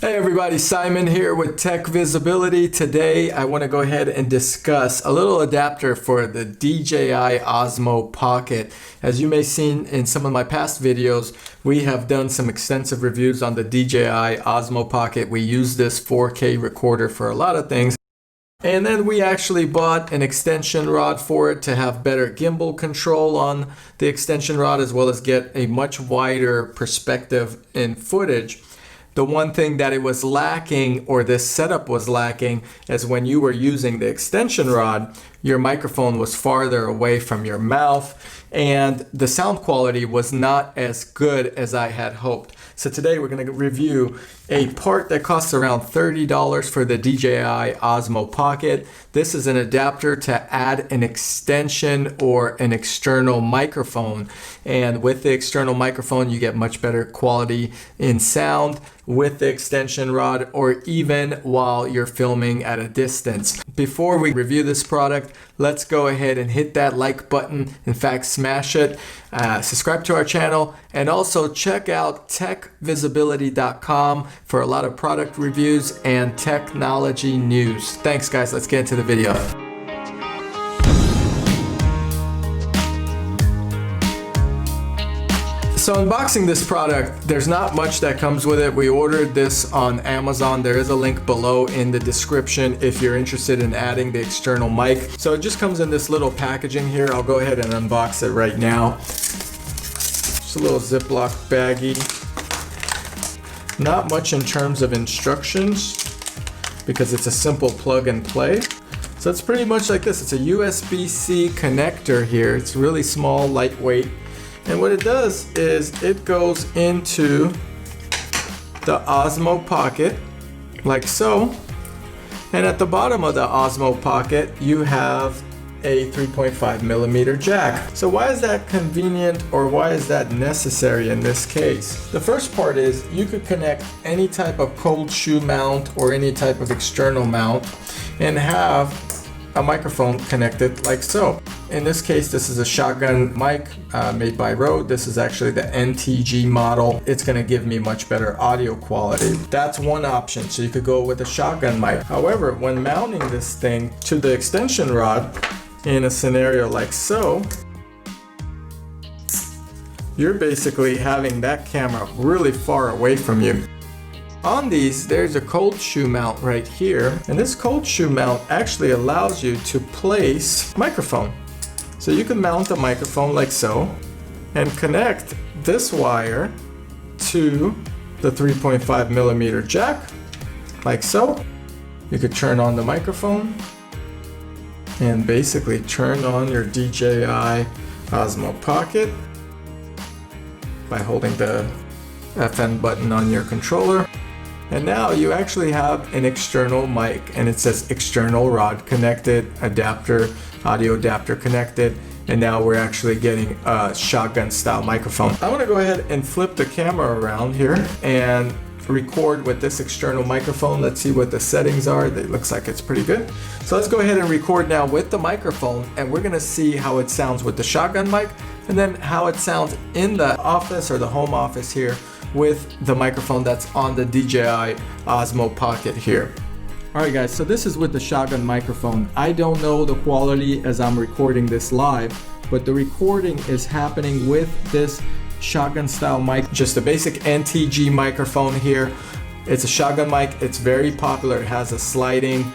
Hey everybody, Simon here with TechVisibility. Today I want to go ahead and discuss a little adapter for the DJI Osmo Pocket. As you may have seen in some of my past videos, we have done some extensive reviews on the DJI Osmo Pocket. We use this 4K recorder for a lot of things. And then we actually bought an extension rod for it to have better gimbal control on the extension rod, as well as get a much wider perspective in footage. The one thing that it was lacking, or this setup was lacking, is when you were using the extension rod, your microphone was farther away from your mouth and the sound quality was not as good as I had hoped. So today we're going to review a part that costs around $30 for the DJI Osmo Pocket. This is an adapter to add an extension or an external microphone. And with the external microphone, you get much better quality in sound with the extension rod, or even while you're filming at a distance. Before we review this product, let's go ahead and hit that like button. In fact, smash it. Subscribe to our channel, and also check out TechVisibility.com for a lot of product reviews and technology news. Thanks guys, let's get into the video. So unboxing this product, there's not much that comes with it. We ordered this on Amazon. There is a link below in the description if you're interested in adding the external mic. So it just comes in this little packaging here. I'll go ahead and unbox it right now. Just a little Ziploc baggie. Not much in terms of instructions because it's a simple plug and play. So it's pretty much like this. It's a USB-C connector here. It's really small, lightweight. And what it does is it goes into the Osmo Pocket like so. And at the bottom of the Osmo Pocket, you have a 3.5mm jack. So why is that convenient, or why is that necessary in this case? The first part is you could connect any type of cold shoe mount or any type of external mount and have a microphone connected like so. In this case, this is a shotgun mic made by Rode. This is actually the NTG model. It's going to give me much better audio quality. That's one option. So you could go with a shotgun mic. However, when mounting this thing to the extension rod in a scenario like so, you're basically having that camera really far away from you. On these, there's a cold shoe mount right here, and this cold shoe mount actually allows you to place microphone. So you can mount a microphone like so and connect this wire to the 3.5mm jack like so. You could turn on the microphone and basically turn on your DJI Osmo Pocket by holding the FN button on your controller. And now you actually have an external mic, and it says external rod connected, adapter, audio adapter connected, and now we're actually getting a shotgun style microphone. I want to go ahead and flip the camera around here and record with this external microphone. Let's see what the settings are. It looks like it's pretty good. So let's go ahead and record now with the microphone, and we're going to see how it sounds with the shotgun mic, and then how it sounds in the office or the home office here with the microphone that's on the DJI Osmo Pocket here. Alright guys, so this is with the shotgun microphone. I don't know the quality as I'm recording this live, but the recording is happening with this shotgun style mic, just a basic NTG microphone here. It's a shotgun mic, it's very popular. It has a sliding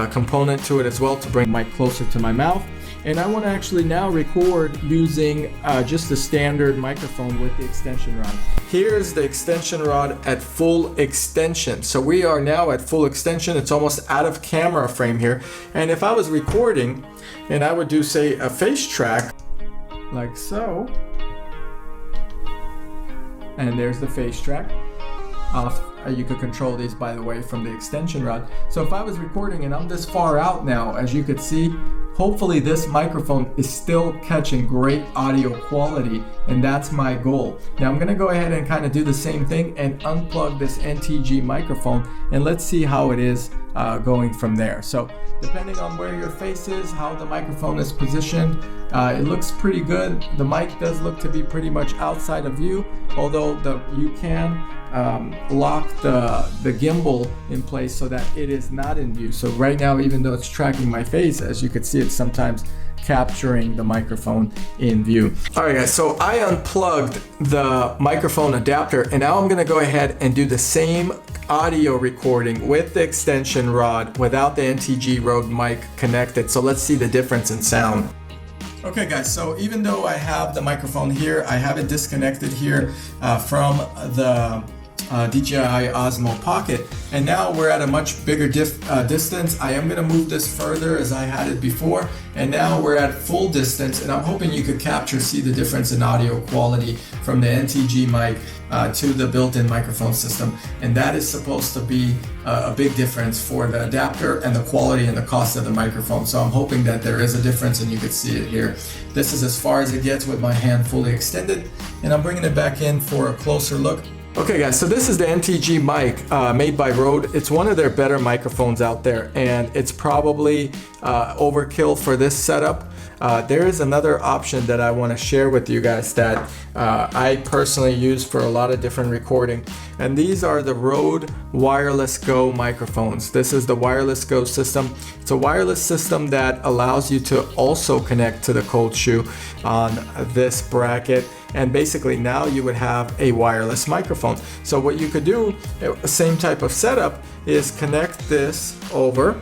component to it as well to bring the mic closer to my mouth. And I want to actually now record using just the standard microphone with the extension rod. Here's the extension rod at full extension. So we are now at full extension. It's almost out of camera frame here. And if I was recording and I would do, say, a face track like so, and there's the face track. You could control these, by the way, from the extension rod. So if I was recording and I'm this far out now, as you could see, hopefully this microphone is still catching great audio quality, and that's my goal. Now I'm gonna go ahead and kind of do the same thing and unplug this NTG microphone, and let's see how it is going from there. So depending on where your face is, how the microphone is positioned, it looks pretty good. The mic does look to be pretty much outside of view, although you can lock the gimbal in place so that it is not in view. So right now, even though it's tracking my face, as you can see, it's sometimes capturing the microphone in view. All right guys, so I unplugged the microphone adapter, and now I'm gonna go ahead and do the same audio recording with the extension rod without the NTG Rode mic connected. So let's see the difference in sound. Okay guys, so even though I have the microphone here, I have it disconnected here from the DJI Osmo Pocket, and now we're at a much bigger distance. I am going to move this further as I had it before, and now we're at full distance, and I'm hoping you could see the difference in audio quality from the NTG mic to the built-in microphone system, and that is supposed to be a big difference for the adapter and the quality and the cost of the microphone. So I'm hoping that there is a difference, and you could see it here. This is as far as it gets with my hand fully extended, and I'm bringing it back in for a closer look. Okay guys, so this is the NTG mic made by Rode. It's one of their better microphones out there, and it's probably overkill for this setup. There is another option that I want to share with you guys that I personally use for a lot of different recording, and these are the Rode Wireless Go microphones. This is the Wireless Go system. It's a wireless system that allows you to also connect to the cold shoe on this bracket, and basically now you would have a wireless microphone. So what you could do, same type of setup, is connect this over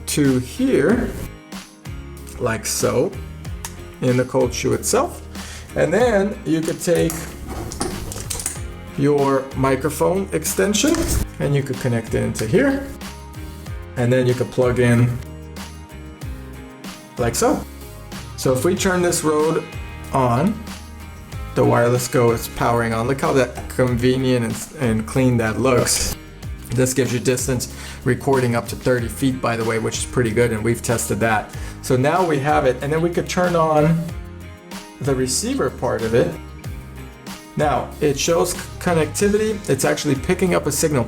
to here like so in the cold shoe itself, and then you could take your microphone extension and you could connect it into here, and then you could plug in like so. So if we turn this Rode on, the Wireless Go is powering on. Look how that convenient and clean that looks. This gives you distance recording up to 30 feet, by the way, which is pretty good, and we've tested that. So now we have it, and then we could turn on the receiver part of it. Now it shows connectivity. It's actually picking up a signal.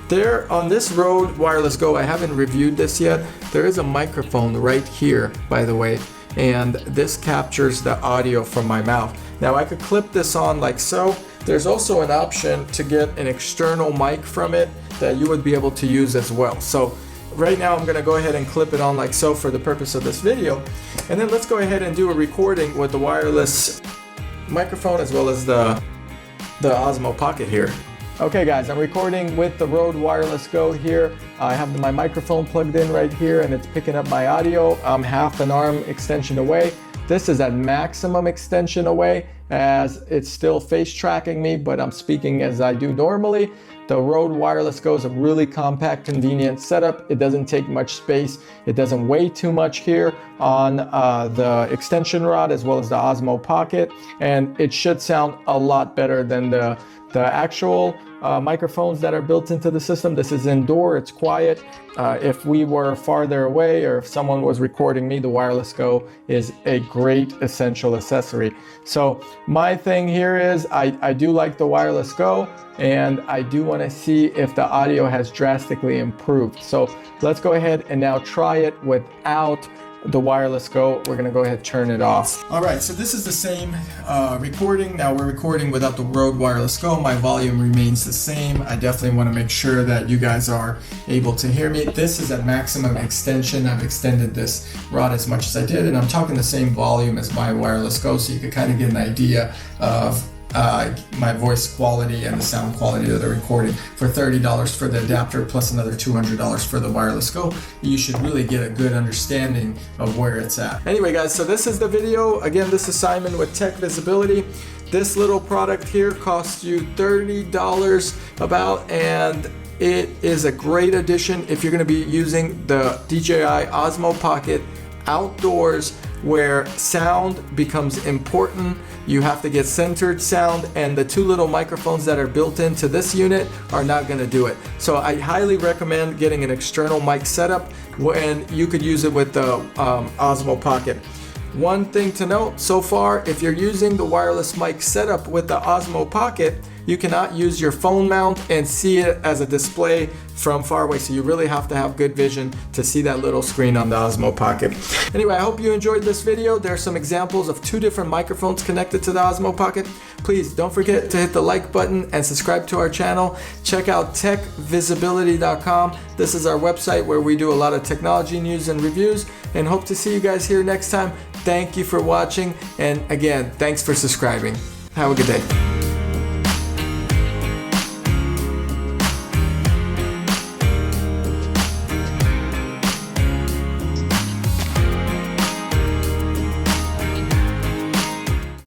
There on this Rode Wireless Go, I haven't reviewed this yet. There is a microphone right here, by the way, and this captures the audio from my mouth. Now I could clip this on like so. There's also an option to get an external mic from it that you would be able to use as well. So right now I'm gonna go ahead and clip it on like so for the purpose of this video. And then let's go ahead and do a recording with the wireless microphone as well as the Osmo Pocket here. Okay guys, I'm recording with the Rode Wireless Go here. I have my microphone plugged in right here, and it's picking up my audio. I'm half an arm extension away. This is at maximum extension away, as it's still face tracking me, but I'm speaking as I do normally. The Rode Wireless Go is a really compact, convenient setup. It doesn't take much space. It doesn't weigh too much here on the extension rod as well as the Osmo Pocket, and it should sound a lot better than the actual microphones that are built into the system. This is indoor, it's quiet. If we were farther away, or if someone was recording me, the Wireless Go is a great essential accessory. So my thing here is I do like the Wireless Go, and I do want to see if the audio has drastically improved. So let's go ahead and now try it without the Wireless Go. We're gonna go ahead and turn it off. All right, so this is the same recording. Now we're recording without the Rode Wireless Go. My volume remains the same. I definitely want to make sure that you guys are able to hear me. This is at maximum extension. I've extended this rod as much as I did, and I'm talking the same volume as my Wireless Go, so you could kind of get an idea of my voice quality and the sound quality of the recording. For $30 for the adapter plus another $200 for the Wireless Go, you should really get a good understanding of where it's at. Anyway guys, so this is the video. Again, this is Simon with TechVisibility. This little product here costs you $30 about, and it is a great addition if you're going to be using the DJI Osmo Pocket outdoors where sound becomes important. You have to get centered sound, and the two little microphones that are built into this unit are not going to do it. So I highly recommend getting an external mic setup, and you could use it with the Osmo Pocket. One thing to note, so far, if you're using the wireless mic setup with the Osmo Pocket, you cannot use your phone mount and see it as a display from far away. So you really have to have good vision to see that little screen on the Osmo Pocket. Anyway, I hope you enjoyed this video. There are some examples of 2 different microphones connected to the Osmo Pocket. Please don't forget to hit the like button and subscribe to our channel. Check out TechVisibility.com. This is our website where we do a lot of technology news and reviews, and hope to see you guys here next time. Thank you for watching, and again, thanks for subscribing. Have a good day.